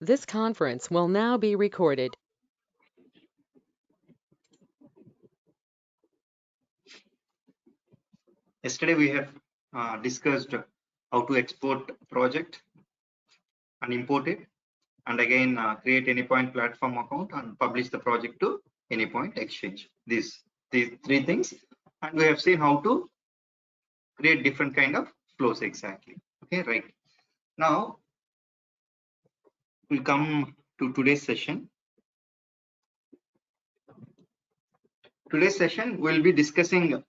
This conference will now be recorded. Yesterday we have discussed how to export project and import it, and again create Anypoint platform account and publish the project to Anypoint exchange. These three things, and we have seen how to create different kind of flows exactly. Okay, right. Now we'll come to today's session. Today's session we'll be discussing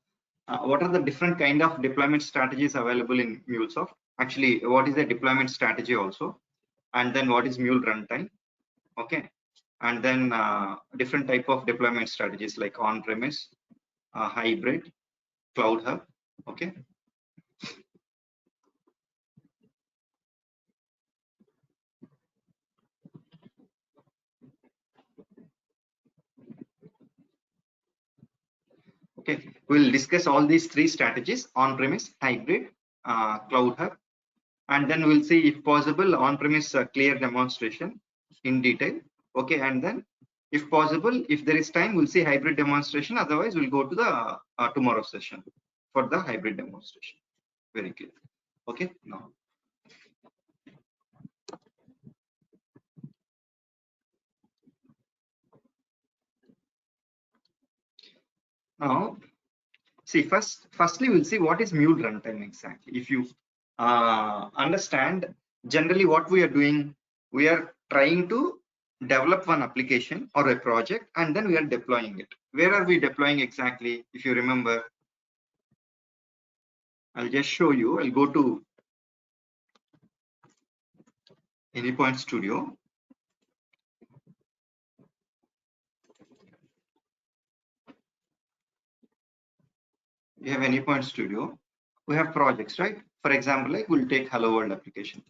what are the different kind of deployment strategies available in Mulesoft. Actually, what is the deployment strategy also, and then what is Mule runtime. Okay, and then different type of deployment strategies like on-premise, hybrid, cloud hub. Okay, okay, we'll discuss all these three strategies: on-premise, hybrid, cloud hub, and then we'll see if possible on-premise clear demonstration in detail. Okay, and then if possible, if there is time, we'll see hybrid demonstration. Otherwise, we'll go to the tomorrow session for the hybrid demonstration. Very clear. Okay, now see, firstly we'll see what is Mule runtime exactly. If you understand, generally what we are doing, we are trying to develop one application or a project, and then we are deploying it. Where are we deploying exactly? If you remember, I'll just show you. I'll go to Anypoint Studio. We have Anypoint Studio. We have projects, right? For example, like we'll take Hello World application,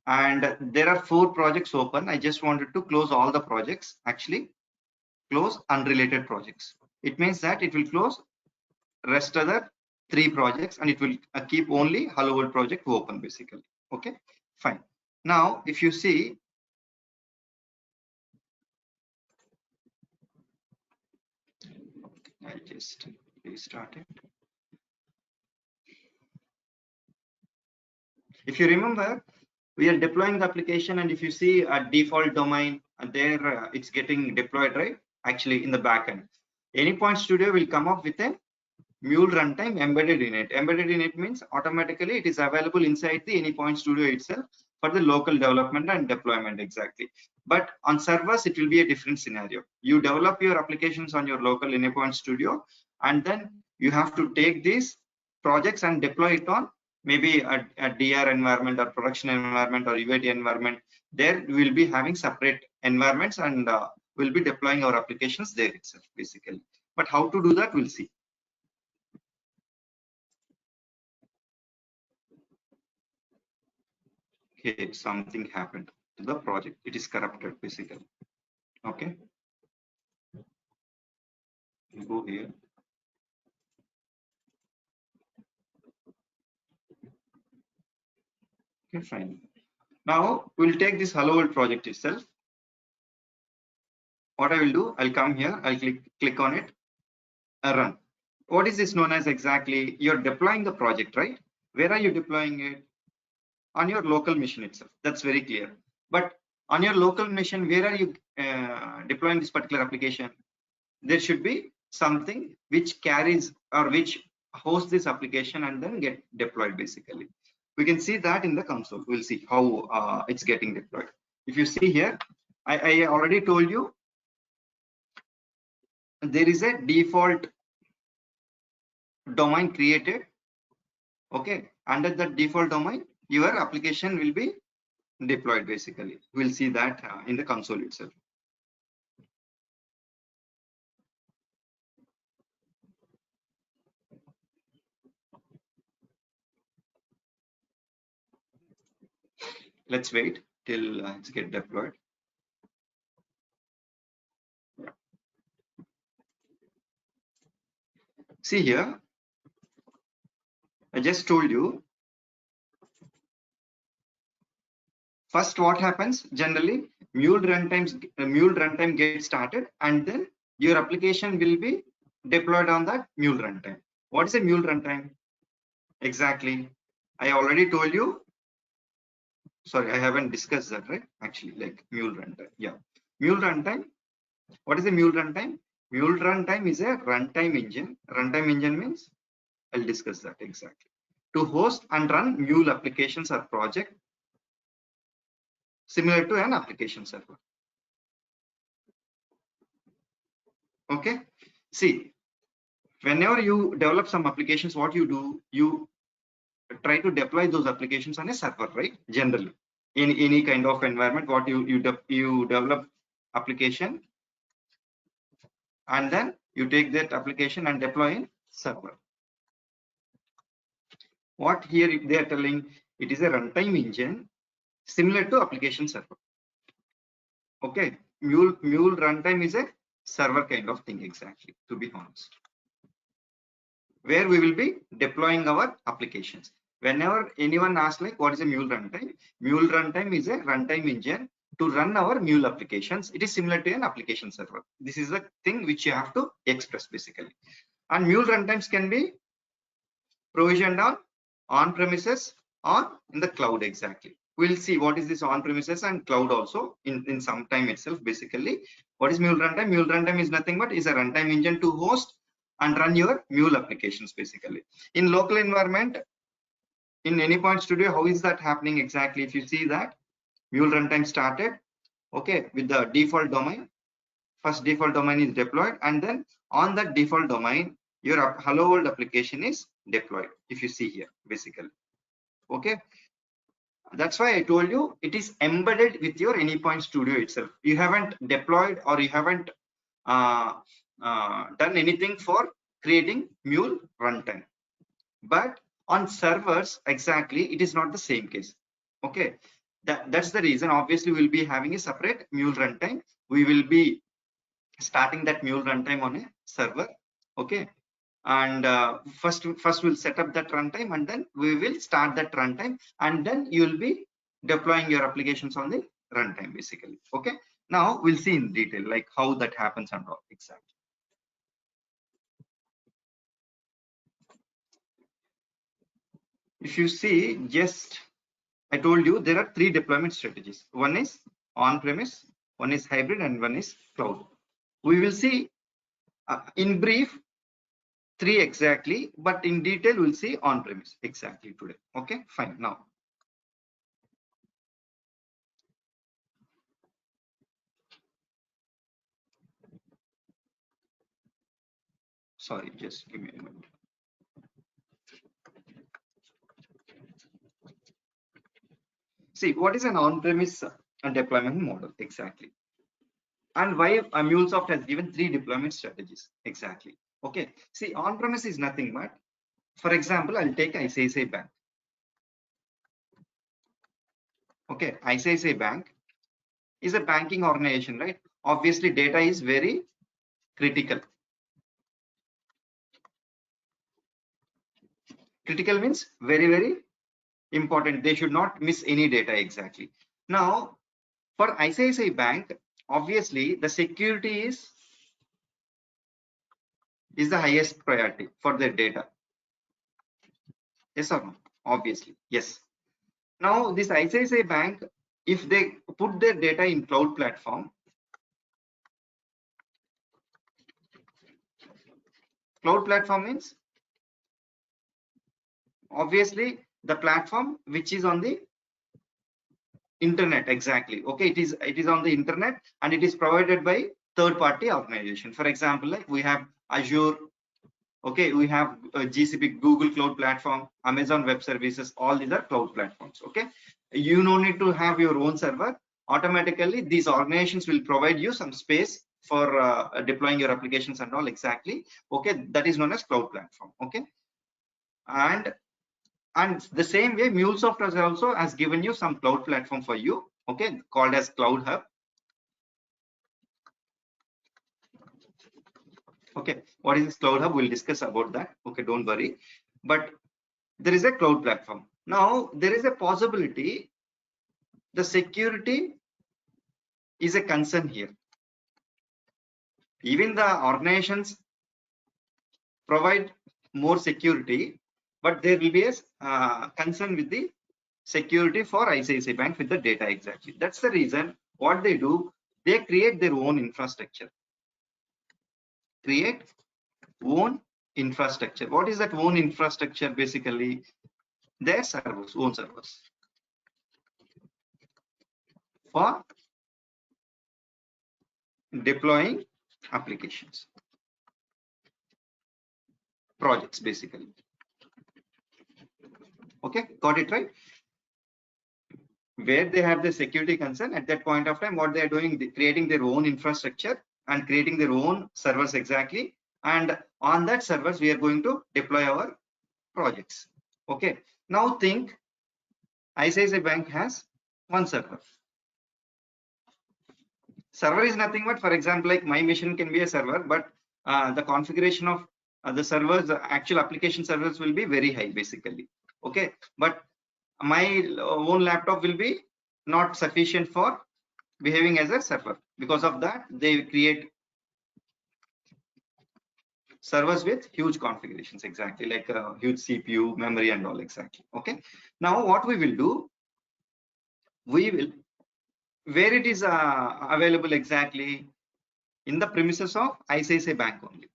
and there are 4 projects open. I just wanted to close all the projects. Actually, close unrelated projects. It means that it will close rest other 3 projects, and it will keep only Hello World project open basically. Okay, fine. Now, if you see, I'll just restart it. If you remember, we are deploying the application, and if you see a default domain, there it's getting deployed, right? Actually, in the backend, Anypoint Studio will come up with a Mule runtime embedded in it. Embedded in it means automatically it is available inside the Anypoint Studio itself for the local development and deployment exactly. But on servers, it will be a different scenario. You develop your applications on your local Anypoint Studio, and then you have to take these projects and deploy it on maybe a DR environment or production environment or UAT environment. There we will be having separate environments, and we'll be deploying our applications there itself basically. But how to do that, we'll see. Okay, something happened to the project. It is corrupted basically. Okay, you go here. Okay, fine. Now we'll take this Hello World project itself. What I will do, I'll come here, I'll click on it, run. What is this known as exactly? You're deploying the project, right? Where are you deploying it? On your local machine itself. That's very clear. But on your local machine, where are you deploying this particular application? There should be something which carries or which hosts this application and then get deployed basically. We can see that in the console. We'll see how it's getting deployed. If you see here, I already told you there is a default domain created. Okay, under that default domain, your application will be deployed basically. We'll see that in the console itself. Let's wait till it's get deployed. See here, I just told you First, what happens generally? Mule runtime gets started, and then your application will be deployed on that Mule runtime. What is a Mule runtime? Exactly. I already told you. Sorry, I haven't discussed that, right? Actually, like Mule runtime. Yeah. Mule runtime. What is a Mule runtime? Mule runtime is a runtime engine. Runtime engine means I'll discuss that exactly. To host and run Mule applications or project similar to an application server. Okay. See, whenever you develop some applications, what you do, you try to deploy those applications on a server, right? Generally, in any kind of environment, what you develop application, and then you take that application and deploy in server. What here they are telling, it is a runtime engine similar to application server. Okay, Mule runtime is a server kind of thing, exactly, to be honest, where we will be deploying our applications. Whenever anyone asks like what is a Mule runtime is a runtime engine to run our Mule applications. It is similar to an application server. This is the thing which you have to express basically. And Mule runtimes can be provisioned on premises or in the cloud, exactly. We'll see what is this on premises and cloud also in some time itself. Basically, what is Mule runtime? Mule runtime is nothing but is a runtime engine to host and run your Mule applications basically. In local environment, in Anypoint Studio, how is that happening exactly? If you see that Mule runtime started, okay, with the default domain, first default domain is deployed, and then on that default domain, your hello world application is deployed. If you see here, basically, okay, that's why I told you it is embedded with your Anypoint Studio itself. You haven't deployed or you haven't uh, done anything for creating Mule runtime. But on servers, exactly, it is not the same case. Okay, that's the reason. Obviously, we'll be having a separate Mule runtime. We will be starting that Mule runtime on a server. Okay, and first we'll set up that runtime, and then we will start that runtime, and then you will be deploying your applications on the runtime basically. Okay, now we'll see in detail like how that happens and all exactly. If you see, just I told you there are three deployment strategies. One is on-premise, one is hybrid, and one is cloud. We will see in brief three exactly, but in detail we'll see on-premise exactly today. Okay, fine. Now, sorry, just give me a moment. See, what is an on-premise deployment model exactly? And why Mulesoft has given three deployment strategies exactly. Okay, see, on-premise is nothing but, for example, I'll take ICICI Bank. Okay, ICICI Bank is a banking organization, right? Obviously, data is very critical. Critical means very, very important. They should not miss any data exactly. Now, for ICICI Bank, obviously, the security is the highest priority for their data. Yes or no? Obviously, yes. Now, this ICICI Bank, if they put their data in cloud platform means obviously the platform which is on the internet, exactly. Okay, it is on the internet and it is provided by third party organization. For example, like we have Azure, okay, we have GCP, Google Cloud Platform, Amazon Web Services, all these are cloud platforms. Okay, you no need to have your own server. Automatically these organizations will provide you some space for deploying your applications and all, exactly. Okay, that is known as cloud platform. Okay, and the same way Mulesoft has given you some cloud platform for you, okay, called as Cloud Hub. Okay, what is this Cloud Hub? We'll discuss about that. Okay, don't worry. But there is a cloud platform. Now there is a possibility The security is a concern here. Even the organizations provide more security, but there will be a concern with the security for ICICI Bank with the data exactly. That's the reason what they do, they create their own infrastructure. Create own infrastructure. What is that own infrastructure? Basically, their servers, own servers for deploying applications, projects basically. Okay, got it right? Where they have the security concern at that point of time, what they are doing, creating their own infrastructure and creating their own servers exactly. And on that servers, we are going to deploy our projects. Okay, now think ICICI Bank has one server. Server is nothing but, for example, like my machine can be a server, but the configuration of the servers, the actual application servers will be very high basically. Okay, but my own laptop will be not sufficient for behaving as a server. Because of that, they create servers with huge configurations exactly, like a huge CPU, memory, and all exactly. Okay, now what we will do, we will, where it is available exactly, in the premises of ICICI Bank only.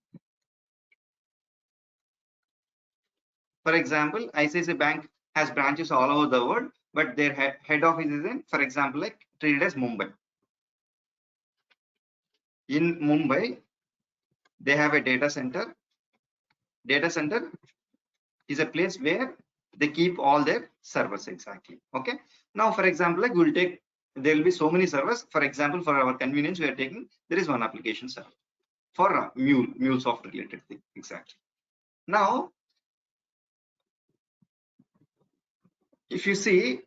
For example, ICICI Bank has branches all over the world, but their head office is in, for example, like treated as Mumbai. In Mumbai, they have a data center. Data center is a place where they keep all their servers exactly. Okay. Now, for example, like we'll take, there will be so many servers. For example, for our convenience, we are taking, there is one application server for Mulesoft related thing exactly. Now, if you see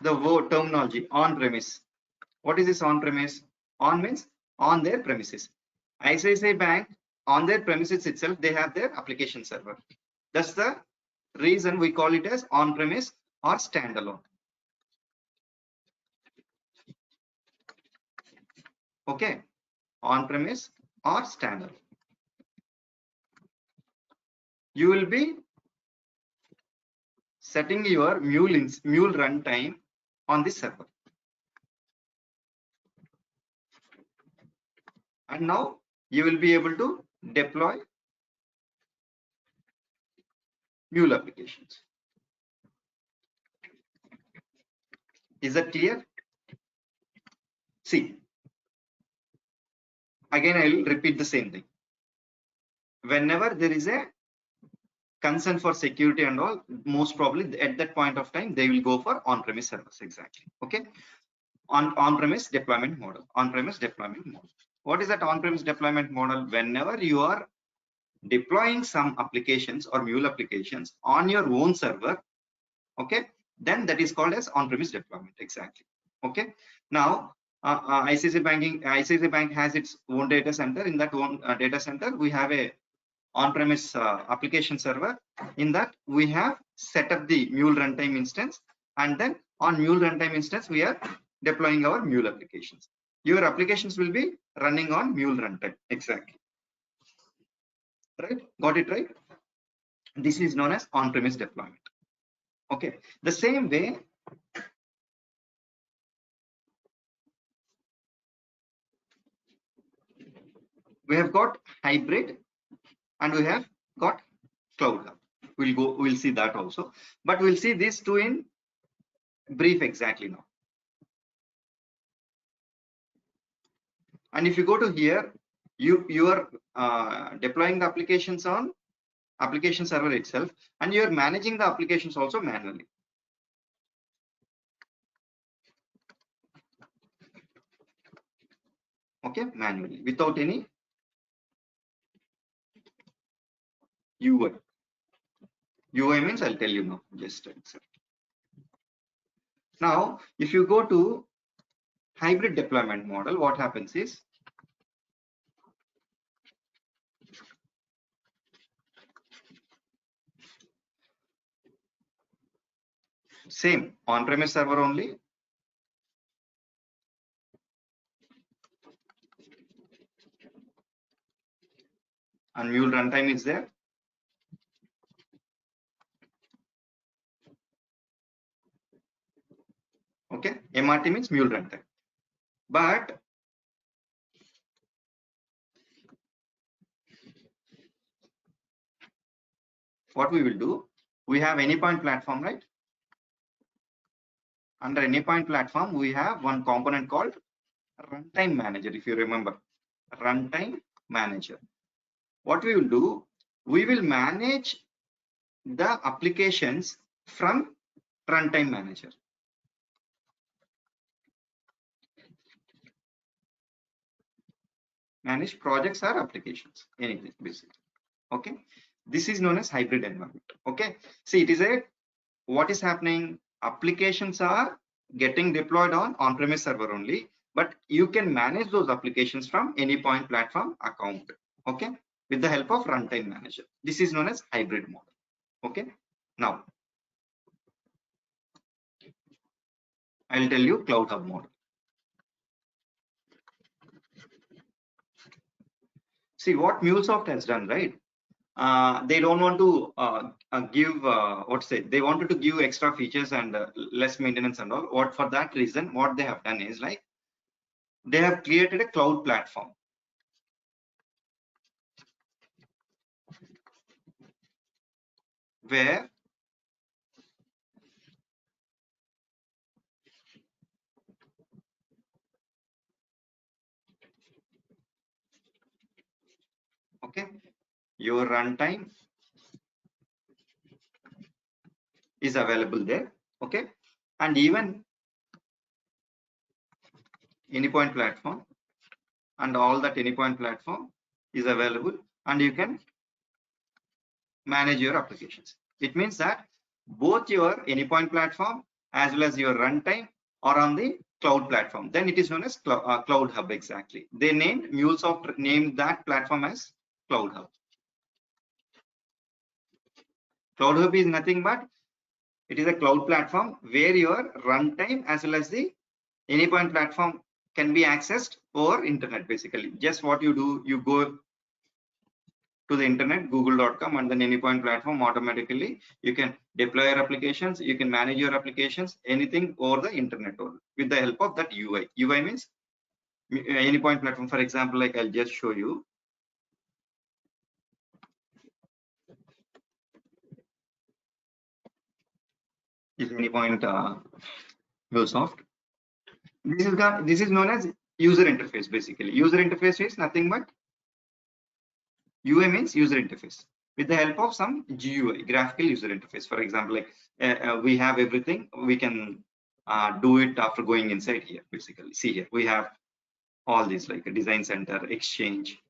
the word terminology on premise, what is this on premise? On means on their premises. ICICI Bank, on their premises itself, they have their application server. That's the reason we call it as on premise or standalone. Okay, on premise or standalone. You will be setting your mule runtime on this server. And now you will be able to deploy mule applications. Is that clear? See, again, I will repeat the same thing. Whenever there is a concern for security and all, most probably at that point of time, they will go for on-premise servers exactly. Okay, on-premise deployment model. On-premise deployment model. What is that on-premise deployment model? Whenever you are deploying some applications or mule applications on your own server, okay, then that is called as on-premise deployment exactly. Okay, now ICICI Bank has its own data center. In that own data center, we have a on-premise application server. In that, we have set up the mule runtime instance, and then on mule runtime instance, we are deploying our mule applications. Your applications will be running on mule runtime exactly. Right? Got it right? This is known as on-premise deployment. Okay. The same way, we have got hybrid and we have got cloud hub. We'll see that also, but we'll see these two in brief exactly now. And if you go to here, you are deploying the applications on application server itself, and you are managing the applications also manually. Okay, manually without any UI. UI means I'll tell you now. Just accept. Now, if you go to hybrid deployment model, what happens is, Same on-premise server only. And mule runtime is there. Okay, MRT means mule runtime. But what we will do, we have Anypoint platform, right? Under Anypoint platform, we have one component called runtime manager. If you remember, runtime manager. What we will do, we will manage the applications from runtime manager. Manage projects or applications, anything basically. Okay, this is known as hybrid environment. Okay, see, it is a, what is happening, applications are getting deployed on on-premise server only, but you can manage those applications from Anypoint platform account. Okay, with the help of runtime manager. This is known as hybrid model. Okay, now I'll tell you Cloud Hub model. See what Mulesoft has done, right? They don't want to give what say, they wanted to give extra features and less maintenance and all. What, for that reason, what they have done is, like, they have created a cloud platform where okay, your runtime is available there. Okay, and even Anypoint platform and all that Anypoint platform is available, and you can manage your applications. It means that both your Anypoint platform as well as your runtime are on the cloud platform. Then it is known as Cloud Hub. Exactly. They named, Mulesoft named that platform as Cloud Hub. Cloud Hub is nothing but it is a cloud platform where your runtime as well as the Anypoint platform can be accessed over internet. Basically, just what you do, you go to the internet, google.com, and then Anypoint platform, automatically you can deploy your applications, you can manage your applications, anything over the internet with the help of that UI. UI means Anypoint platform. For example, like, I'll just show you. Is Anypoint Mulesoft. This is known as user interface. Basically, user interface is nothing but UI means user interface, with the help of some GUI, graphical user interface. For example, like we have everything, we can do it after going inside here. Basically, see here we have all these, like a design center, exchange,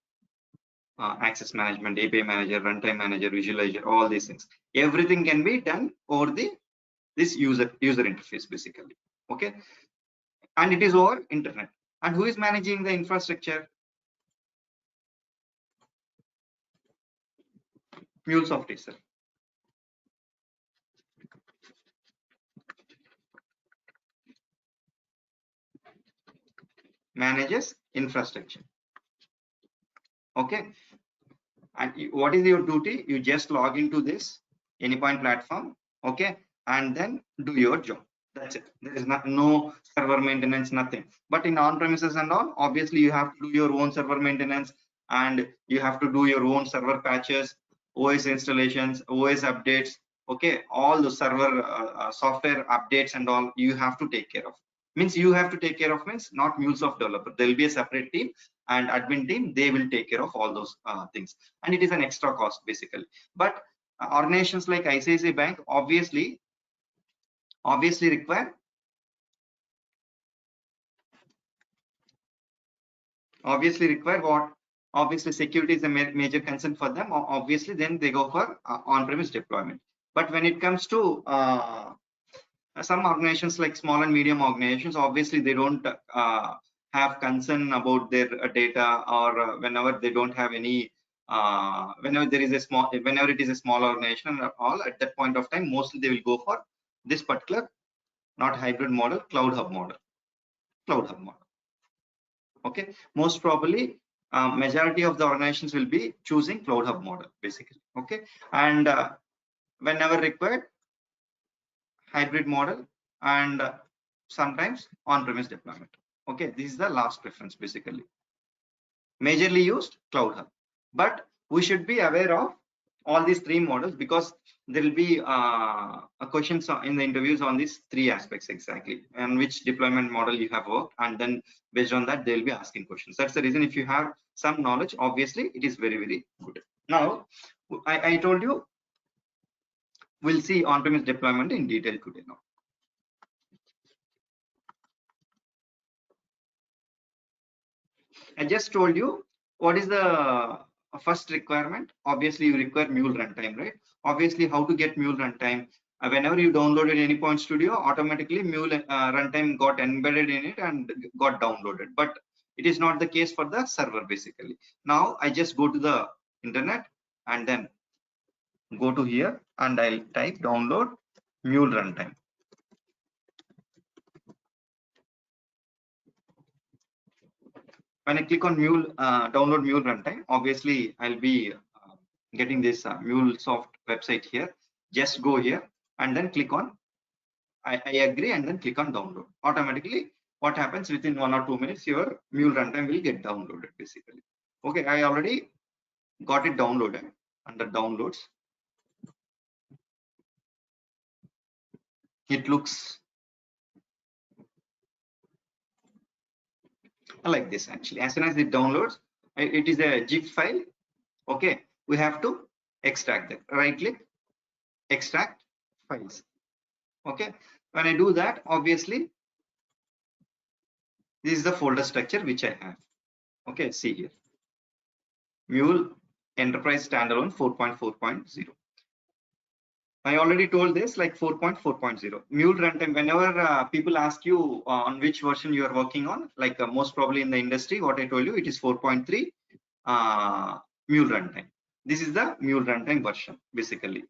access management, API manager, runtime manager, visualizer, all these things. Everything can be done over this user interface basically. Okay, and it is over internet. And who is managing the infrastructure? Mulesoft itself manages infrastructure. Okay, and what is your duty? You just log into this Anypoint platform, okay, and then do your job. That's it. There is no server maintenance, nothing. But in on-premises and all, obviously you have to do your own server maintenance, and you have to do your own server patches, OS installations, OS updates. Okay, all the server software updates and all you have to take care of. Means you have to take care of, means not Mulesoft developer. There will be a separate team and admin team. They will take care of all those things, and it is an extra cost basically. But organizations like ICICI Bank obviously require what? Obviously security is a major concern for them. Obviously then they go for on-premise deployment. But when it comes to some organizations like small and medium organizations, obviously they don't have concern about their data, or whenever they don't have any whenever it is a small organization and all, at that point of time mostly they will go for this particular, not hybrid model, cloud hub model. Okay, most probably majority of the organizations will be choosing cloud hub model basically. Okay, and whenever required, hybrid model, and sometimes on-premise deployment. Okay, this is the last preference basically. Majorly used cloud hub, but we should be aware of all these three models because there will be a questions in the interviews on these three aspects exactly, and which deployment model you have worked, and then based on that they will be asking questions. That's the reason if you have some knowledge, obviously it is very good. Now I told you we'll see on-premise deployment in detail today. Now I just told you what is the first requirement. Obviously, you require Mule runtime, right? Obviously, how to get Mule runtime? Whenever you downloaded Anypoint Studio, automatically Mule runtime got embedded in it and got downloaded. But it is not the case for the server, basically. Now, I just go to the internet and then go to here and I'll type download Mule runtime. When I click on Mule, download Mule runtime, obviously I'll be getting this Mulesoft website here. Just go here and then click on I agree and then click on download. Automatically, what happens within 1 or 2 minutes, your Mule runtime will get downloaded basically. Okay, I already got it downloaded under downloads. It looks like this actually. As soon as it downloads, it is a zip file. Okay, we have to extract that. Right click, extract files. Okay, when I do that, obviously this is the folder structure which I have. Okay, see here, Mule Enterprise Standalone 4.4.0. I already told this, like 4.4.0 Mule runtime. Whenever people ask you on which version you are working on, like most probably in the industry, what I told you, it is 4.3 Mule runtime. This is the Mule runtime version basically.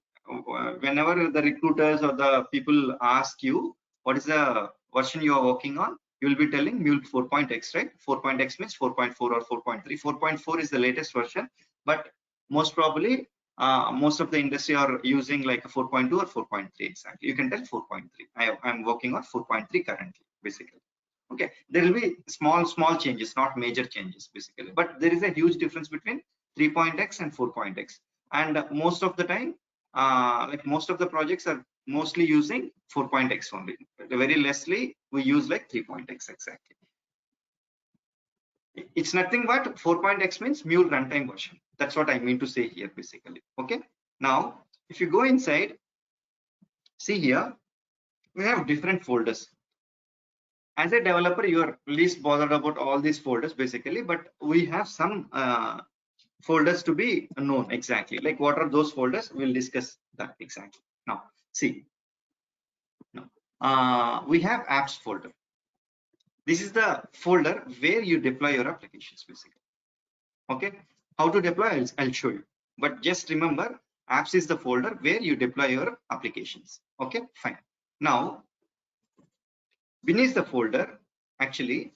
Whenever the recruiters or the people ask you what is the version you are working on, you will be telling Mule 4.x, right? 4.x means 4.4 or 4.3. 4.4 is the latest version, but most probably most of the industry are using like a 4.2 or 4.3 exactly. You can tell 4.3. I'm working on 4.3 currently basically. Okay, there will be small changes, not major changes basically, but there is a huge difference between 3.x and 4.x, and most of the time like most of the projects are mostly using 4.x only. Very lessly we use like 3.x exactly. It's nothing but 4.x means Mule runtime version. That's what I mean to say here basically. Okay, now if you go inside, see here we have different folders. As a developer, you are least bothered about all these folders basically, but we have some folders to be known exactly. Like what are those folders? We'll discuss that exactly. Now see, we have apps folder. This is the folder where you deploy your applications basically. Okay, how to deploy I'll show you, but just remember apps is the folder where you deploy your applications. Okay, fine. Now beneath the folder, actually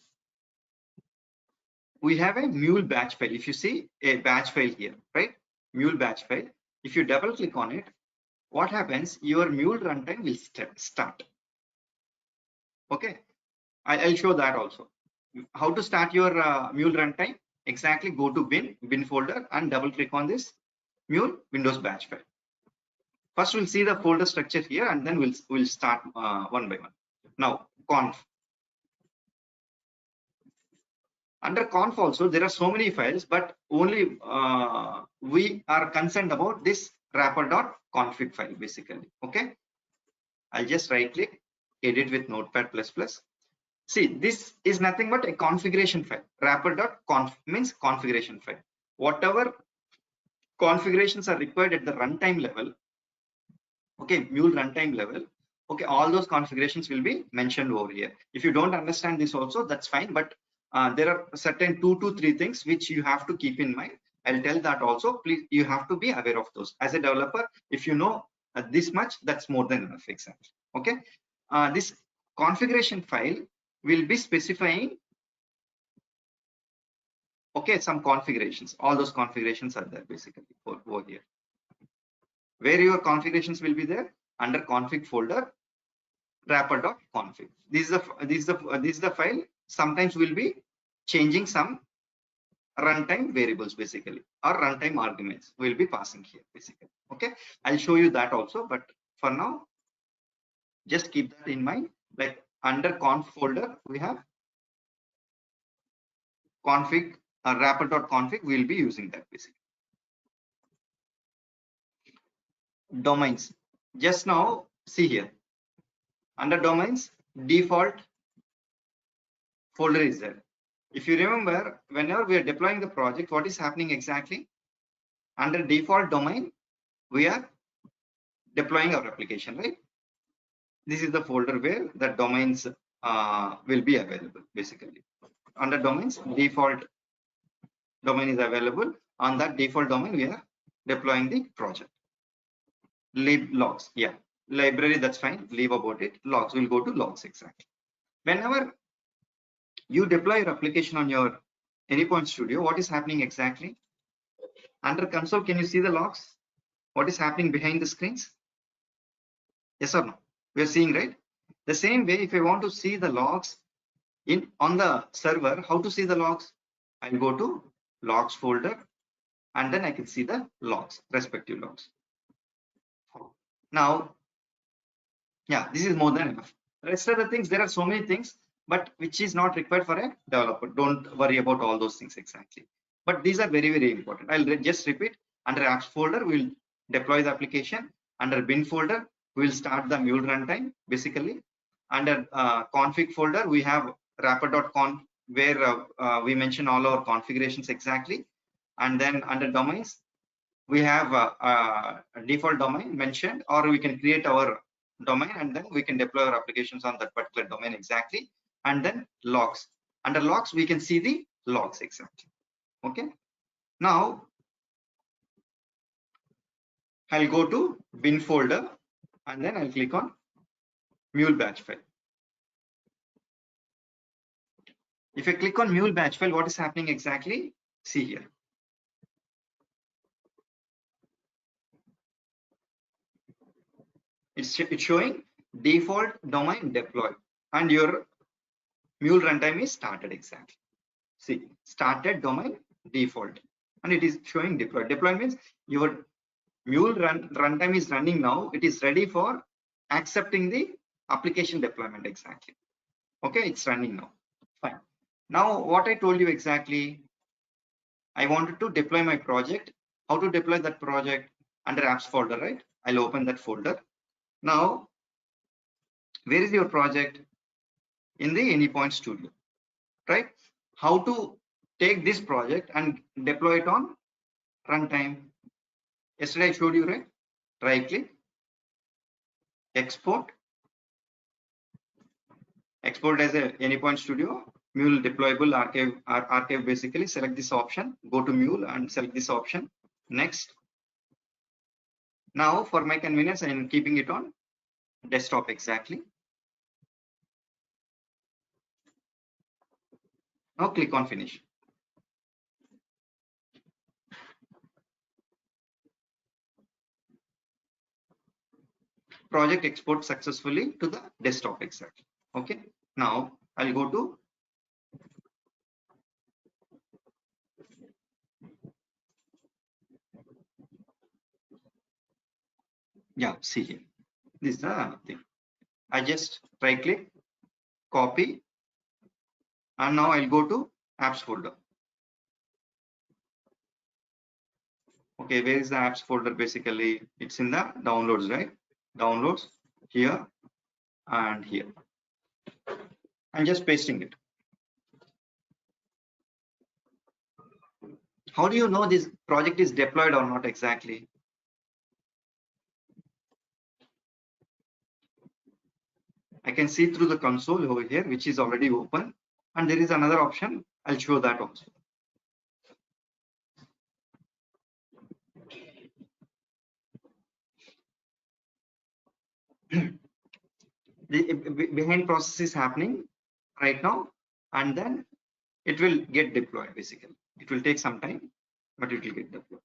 we have a Mule batch file. If you see a batch file here, right? Mule batch file. If you double click on it, what happens? Your Mule runtime will start. Okay, I'll show that also. How to start your Mule runtime? Exactly, go to bin folder and double click on this Mule Windows batch file. First, we'll see the folder structure here, and then we'll start one by one. Now, conf. Under conf also, there are so many files, but only we are concerned about this wrapper.config file basically. Okay, I'll just right click, edit with Notepad++. See, this is nothing but a configuration file. Wrapper.conf means configuration file. Whatever configurations are required at the runtime level, okay, Mule runtime level, okay, all those configurations will be mentioned over here. If you don't understand this also, that's fine, but there are certain 2 to 3 things which you have to keep in mind. I'll tell that also. Please, you have to be aware of those. As a developer, if you know this much, that's more than enough exactly. Okay, this configuration file will be specifying, okay, some configurations. All those configurations are there basically over here. Where your configurations will be there? Under config folder, wrapper.config. This is the file. Sometimes we'll be changing some runtime variables basically, or runtime arguments we'll be passing here basically. Okay, I'll show you that also, but for now just keep that in mind. Like under conf folder we have config, wrapper.config, we'll be using that basically. Domains, just now see here under domains, default folder is there. If you remember, whenever we are deploying the project, what is happening exactly? Under default domain, we are deploying our application, right? This is the folder where the domains will be available basically. Under domains, default domain is available. On that default domain, we are deploying the project. Lib logs, yeah, library, that's fine, leave about it. Logs, will go to logs exactly. Whenever you deploy your application on your Anypoint Studio, what is happening exactly? Under console, can you see the logs? What is happening behind the screens? Yes or no? We are seeing, right? The same way, if I want to see the logs on the server, how to see the logs? I'll go to logs folder and then I can see the logs, respective logs. Now, yeah, this is more than enough. The rest of the things, there are so many things, but which is not required for a developer. Don't worry about all those things exactly. But these are very, very important. I'll just repeat. Under apps folder, we'll deploy the application. Under bin folder, we'll start the Mule runtime basically. Under config folder, we have wrapper.conf where we mention all our configurations exactly. And then under domains, we have a default domain mentioned, or we can create our domain and then we can deploy our applications on that particular domain exactly. And then logs. Under logs, we can see the logs exactly. Okay. Now, I'll go to bin folder and then I'll click on Mule batch file. If I click on Mule batch file, what is happening exactly? See here. It's showing default domain deployed and your Mule runtime is started exactly. See, started domain default and it is showing deployed. Deployed means your Mule runtime is running now. It is ready for accepting the application deployment exactly. Okay, it's running now. Fine. Now, what I told you exactly, I wanted to deploy my project. How to deploy that project? Under apps folder, right? I'll open that folder. Now, where is your project? In the Anypoint Studio, right? How to take this project and deploy it on runtime? Yesterday I showed you, right? Right click, export as a Anypoint Studio, Mule deployable archive basically. Select this option, go to Mule and select this option. Next. Now for my convenience, I am keeping it on desktop exactly. Now click on finish. Project export successfully to the desktop exactly. Okay. Now I'll go to see here. This is the thing. I just right click, copy, and now I'll go to apps folder. Okay, where is the apps folder basically? It's in the downloads, right? Downloads here and here. I'm just pasting it. How do you know this project is deployed or not exactly? I can see through the console over here, which is already open, and there is another option. I'll show that also. behind process is happening right now, and then it will get deployed basically. It will take some time, but it will get deployed.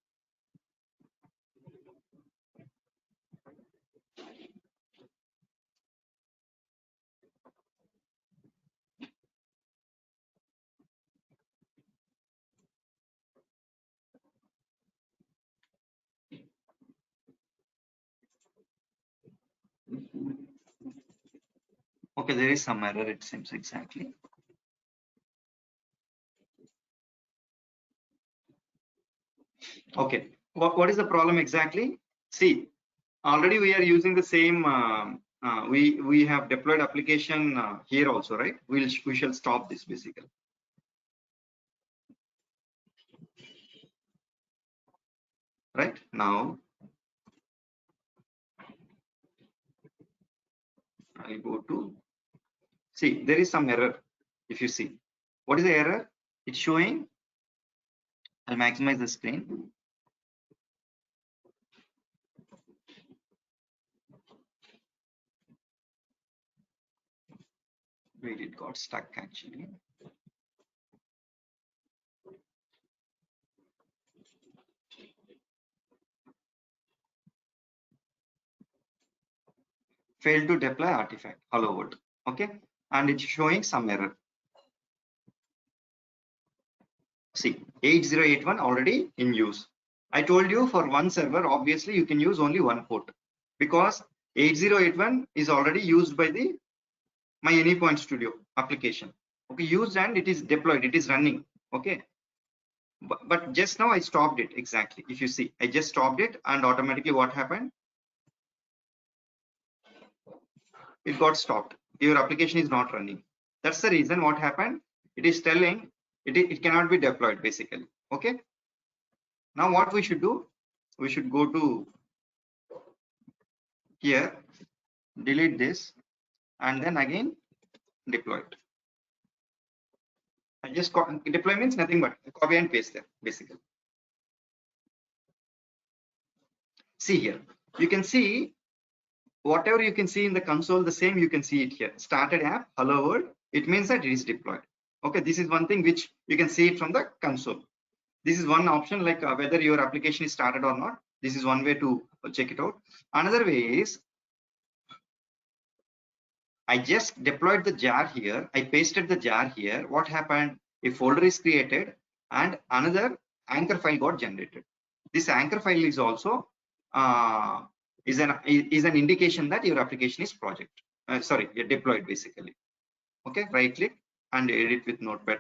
Okay, there is some error, it seems exactly. Okay, what is the problem exactly? See, already we are using the same. We have deployed application here also, right? We shall stop this basically. Right now, I'll go to see. There is some error. If you see, what is the error? It's showing. I'll maximize the screen. Wait, it got stuck actually. Failed to deploy artifact. Hello world. Okay, and it's showing some error. See, 8081 already in use. I told you for one server, obviously you can use only one port because 8081 is already used by the my Anypoint Studio application. Okay, used and it is deployed, it is running. Okay, but just now I stopped it exactly. If you see, I just stopped it and automatically what happened? It got stopped. Your application is not running. That's the reason what happened. It is telling it cannot be deployed basically. Okay. Now what we should do? We should go to here, delete this, and then again deploy it. I just deploy means nothing but copy and paste there basically. See here, you can see whatever you can see in the console, the same you can see it here. Started app, hello world. It means that it is deployed. Okay, this is one thing which you can see it from the console. This is one option, like whether your application is started or not. This is one way to check it out. Another way is I just deployed the jar here. I pasted the jar here. What happened? A folder is created and another anchor file got generated. This anchor file is also is an indication that your application is deployed basically. Okay, right click and edit with Notepad++.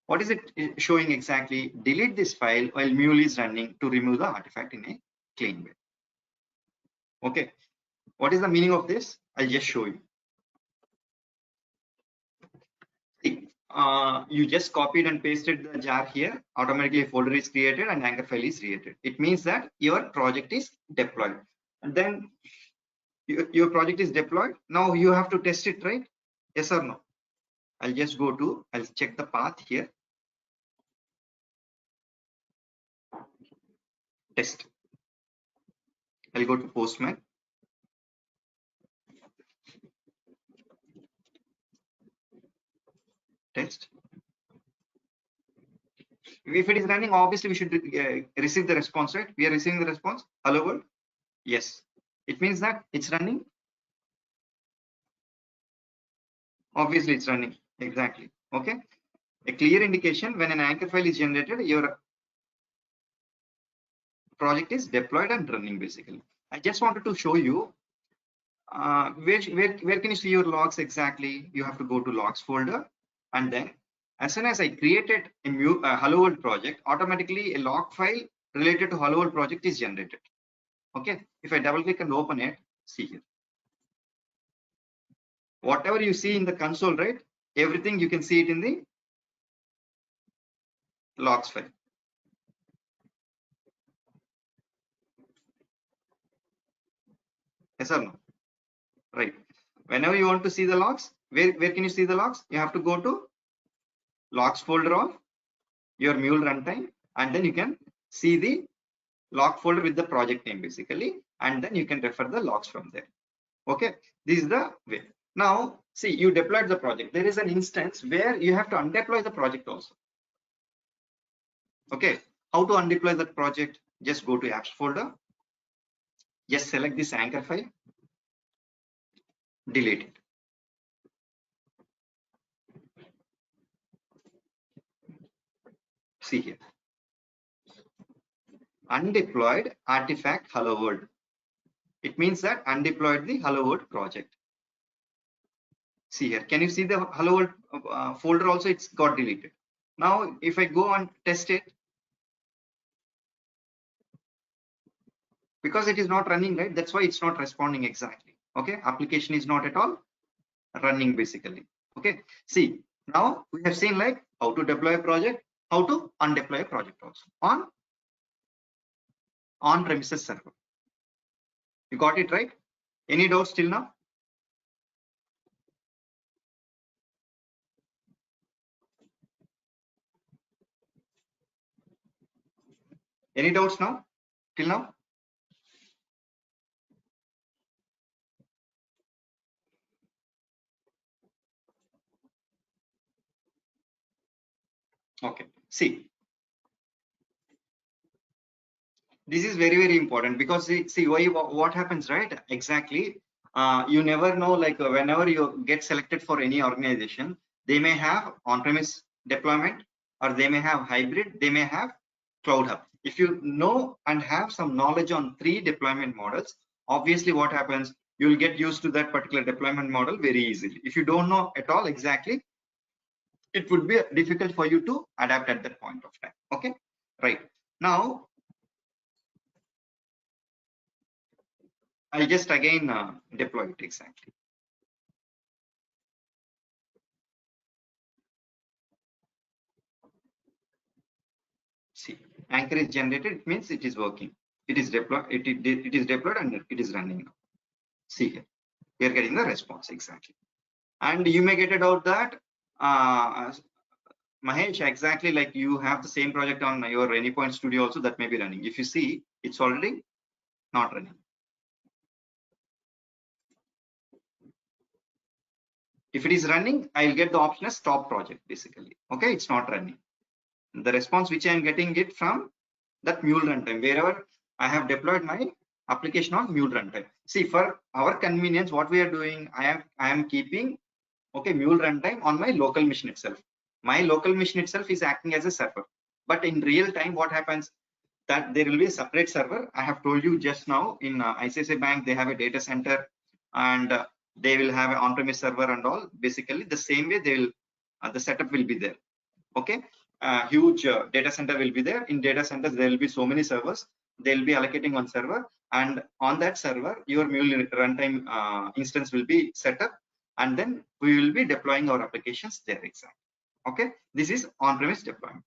What is it showing exactly? Delete this file while Mule is running to remove the artifact in a clean way. Okay, what is the meaning of this? I'll just show you. You just copied and pasted the jar here. Automatically a folder is created and anchor file is created. It means that your project is deployed. And then your project is deployed. Now you have to test it, right? Yes or no? I'll just I'll check the path here. Test. I'll go to Postman. Test. If it is running, obviously we should receive the response, right? We are receiving the response. Hello world. Yes. It means that it's running. Obviously it's running. Exactly. Okay. A clear indication when an anchor file is generated, your project is deployed and running basically. I just wanted to show you where can you see your logs exactly. You have to go to logs folder, and then as soon as I created a hello world project, automatically a log file related to hello world project is generated. Okay, if I double click and open it, see here, whatever you see in the console, right, everything you can see it in the logs file. Yes or no? Right. Whenever you want to see the logs, where can you see the logs? You have to go to logs folder of your Mule runtime, and then you can see the log folder with the project name basically, and then you can refer the logs from there. Okay, this is the way. Now, see, you deployed the project. There is an instance where you have to undeploy the project also. Okay, how to undeploy that project? Just go to apps folder, just select this anchor file, delete it. See here, undeployed artifact hello world. It means that undeployed the hello world project. See here, can you see the hello world folder also? It's got deleted. Now, if I go and test it, because it is not running, right? That's why it's not responding exactly. Okay, application is not at all running basically. Okay, see, now we have seen like how to deploy a project, how to undeploy a project also on premises server. You got it right? Any doubts till now? Any doubts now till now? Okay, see, this is very important, because see why, what happens, right? Exactly, you never know, like whenever you get selected for any organization, they may have on-premise deployment, or they may have hybrid, they may have cloud hub. If you know and have some knowledge on three deployment models, obviously what happens, you'll get used to that particular deployment model very easily. If you don't know at all exactly, it would be difficult for you to adapt at that point of time. Okay, right. Now I'll just again deploy it exactly. See, anchor is generated, it means it is working. It is deployed, it is deployed and it is running now. See here, we are getting the response exactly. And you may get it out that Mahesh, exactly like you have the same project on your Anypoint Studio also, that may be running. If you see, it's already not running. If it is running, I'll get the option as stop project basically. Okay, it's not running. The response which I am getting it from that mule runtime, wherever I have deployed my application on mule runtime. See, for our convenience, what we are doing, I am keeping, okay, mule runtime on my local machine itself. My local machine itself is acting as a server. But in real time, what happens, that there will be a separate server. I have told you just now, in ICICI Bank, they have a data center, and they will have an on-premise server and all. Basically, the same way they will, the setup will be there. Okay, huge data center will be there. In data centers, there will be so many servers. They'll be allocating one server, and on that server, your mule runtime instance will be set up, and then we will be deploying our applications there exactly. Okay, this is on-premise deployment.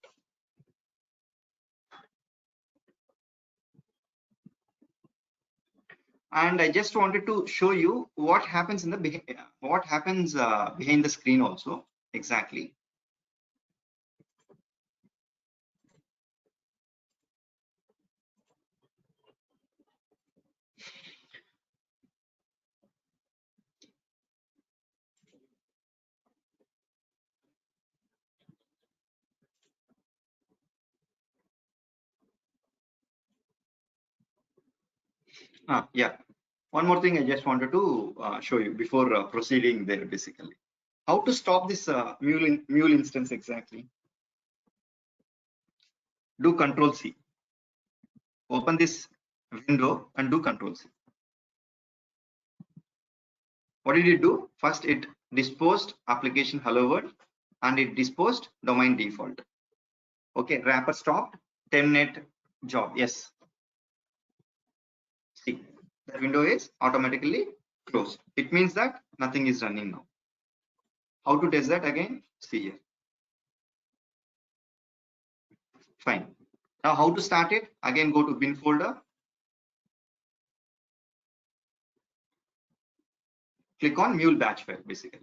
And I just wanted to show you what happens in the behind the screen also exactly. Yeah, one more thing I just wanted to show you before proceeding there. Basically, how to stop this mule instance exactly. Do Control C. Open this window and do Control C. What did it do? First, it disposed application hello world, and it disposed domain default. Okay, wrapper stopped. Terminate job. Yes. See, the window is automatically closed. It means that nothing is running now. How to test that again? See here. Fine. Now, how to start it? Again, go to bin folder. Click on mule batch file basically.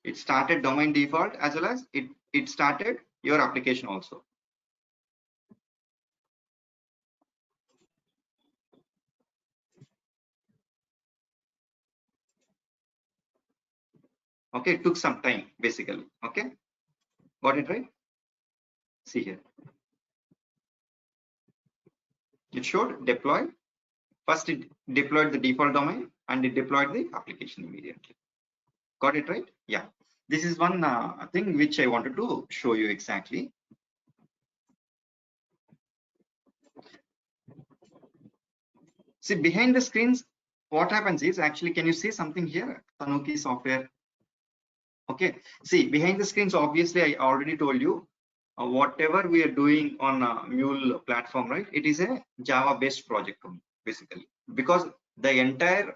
It started domain default, as well as it it started your application also. Okay, it took some time basically. Okay, got it right? See here, it showed deploy. First, it deployed the default domain and it deployed the application immediately. Got it right? Yeah. This is one thing which I wanted to show you exactly. See, behind the screens, what happens is actually, can you see something here? Tanuki software. Okay. See, behind the screens, obviously, I already told you whatever we are doing on Mule platform, right? It is a Java-based project basically, because the entire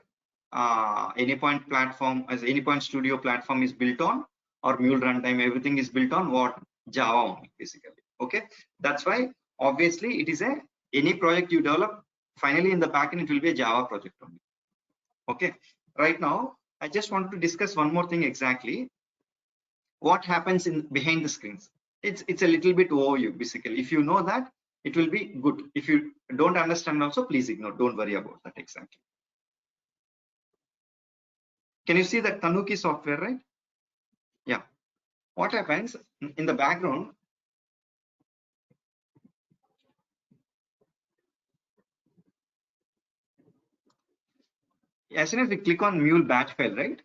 Anypoint platform, as Anypoint Studio platform, is built on, or Mule runtime, everything is built on what? Java only, basically. Okay, that's why obviously it is a any project you develop. Finally, in the backend, it will be a Java project only. Okay, right now I just want to discuss one more thing exactly. What happens in behind the screens? It's a little bit overview basically. If you know that, it will be good. If you don't understand also, please ignore. Don't worry about that exactly. Can you see that Tanuki software, right? Yeah. What happens in the background? As soon as we click on Mule batch file, right?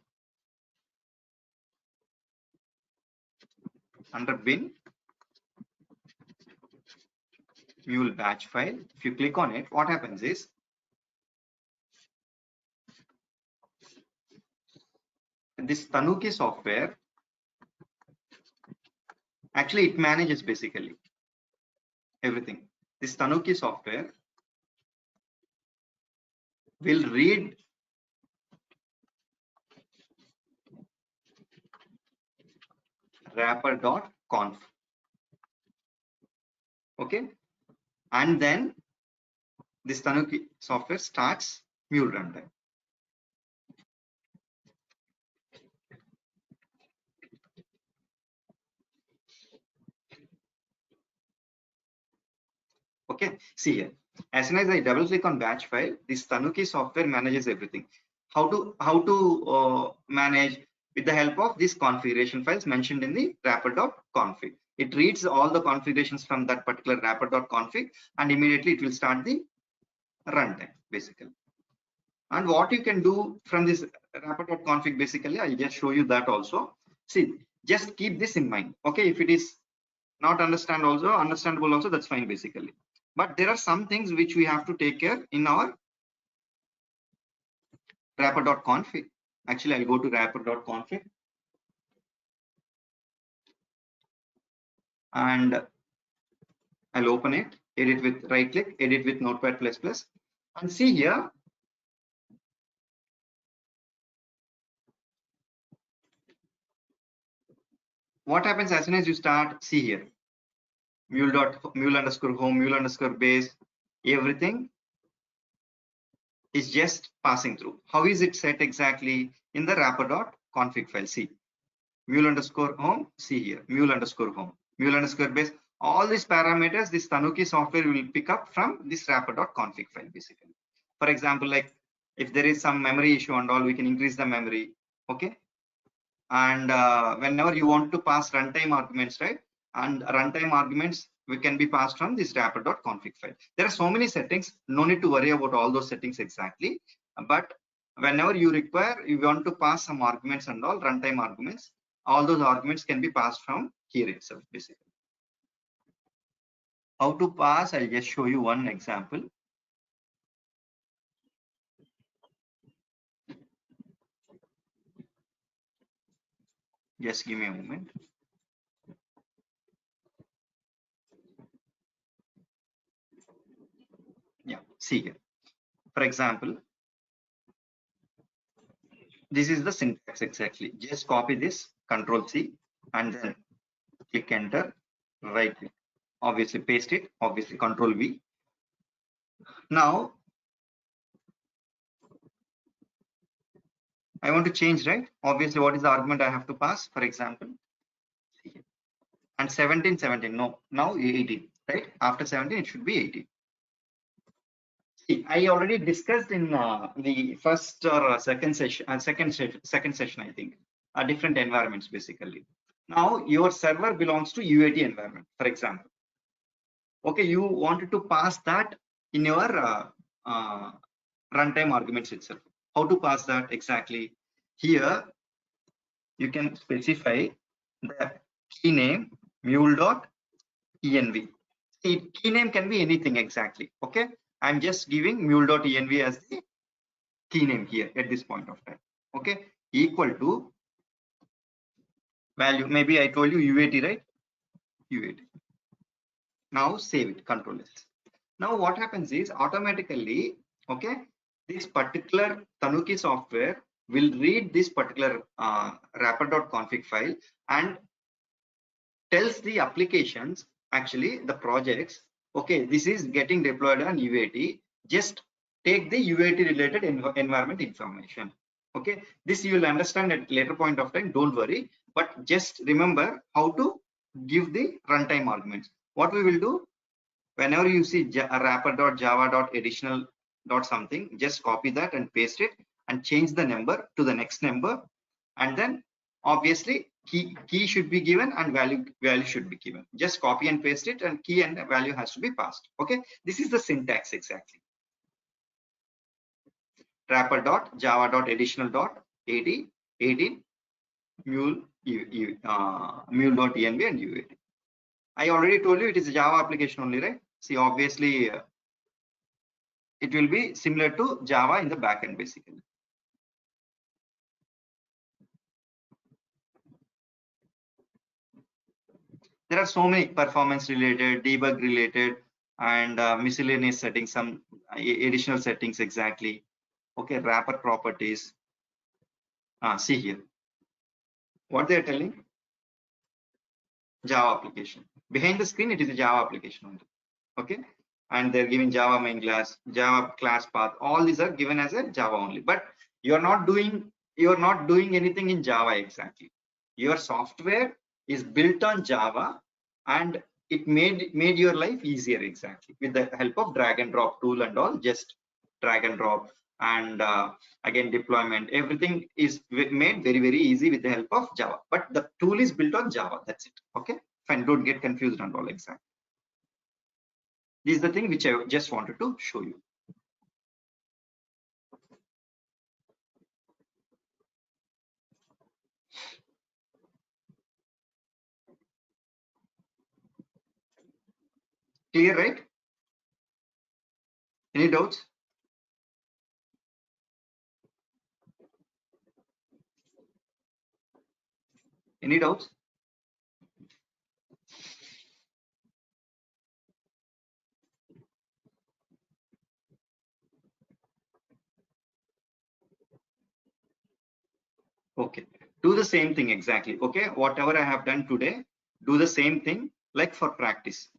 Under bin, Mule batch file. If you click on it, what happens is this Tanuki software, actually it manages basically everything. This Tanuki software will read wrapper.conf. Okay, and then this Tanuki software starts Mule runtime. Okay, see here. As soon as I double click on batch file, this Tanuki software manages everything. How to manage with the help of these configuration files mentioned in the wrapper.config. It reads all the configurations from that particular wrapper.config and immediately it will start the runtime basically. And what you can do from this wrapper.config basically, I'll just show you that also. See, just keep this in mind. Okay, if it is not understandable also, that's fine basically. But there are some things which we have to take care in our wrapper.config. Actually, I'll go to wrapper.config and I'll open it, edit with right click, edit with Notepad++, and see here. What happens as soon as you start, see here, mule underscore home, mule underscore base, everything is just passing through. How is it set exactly in the wrapper.config file? See, mule underscore home, see here, mule underscore home, mule underscore base. All these parameters, this Tanuki software will pick up from this wrapper.config file basically. For example, like if there is some memory issue and all, we can increase the memory. Okay. And whenever you want to pass runtime arguments, right? And runtime arguments we can be passed from this wrapper.config file. There are so many settings, no need to worry about all those settings exactly. But whenever you require, you want to pass some arguments and all runtime arguments, all those arguments can be passed from here itself basically. How to pass, I'll just show you one example. Just give me a moment. Yeah, see here. For example, this is the syntax exactly. Just copy this, Control C, and then click enter, right click. Obviously paste it, obviously Control V. Now I want to change, right? Obviously, what is the argument I have to pass? For example, and 17, no, now 18, right? After 17 it should be 18. See, I already discussed in the first or second session, second session, I think, different environments basically. Now your server belongs to UAT environment, for example. Okay, you wanted to pass that in your uh, runtime arguments itself. How to pass that exactly? Here you can specify the key name mule.env. Key name can be anything exactly. Okay, I'm just giving mule.env as the key name here at this point of time. Okay, equal to value. Maybe I told you UAT, right? UAT. Now save it. Control S. Now what happens is automatically, okay, this particular Tanuki software will read this particular wrapper.config file and tells the applications, actually the projects, okay, this is getting deployed on UAT. Just take the UAT related environment information. Okay, this you will understand at later point of time. Don't worry, but just remember how to give the runtime arguments. What we will do, whenever you see wrapper.java.additional dot something, just copy that and paste it and change the number to the next number, and then obviously key should be given and value should be given. Just copy and paste it, and key and value has to be passed. Okay, this is the syntax exactly. Wrapper.java.additional.ad 18 mule.env and UAT. I already told you it is a Java application only, right? See, obviously it will be similar to Java in the backend basically. There are so many performance related, debug related, and miscellaneous settings, some additional settings exactly. Okay, wrapper properties. See here, what they are telling, Java application. Behind the screen, it is a Java application only. Okay, and they're giving Java main class, Java class path. All these are given as a Java only. But you're not doing anything in Java exactly. Your software is built on Java, and it made your life easier exactly with the help of drag and drop tool and all. Just drag and drop, and again deployment. Everything is made very easy with the help of Java. But the tool is built on Java. That's it. Okay, fine. Don't get confused and all exactly. This is the thing which I just wanted to show you. Clear, right? Any doubts? Any doubts? Okay, do the same thing exactly. Okay, whatever I have done today, do the same thing like for practice.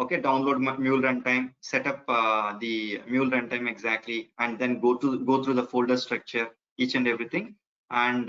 Okay, download Mule runtime, set up the Mule runtime exactly, and then go through the folder structure, each and everything, and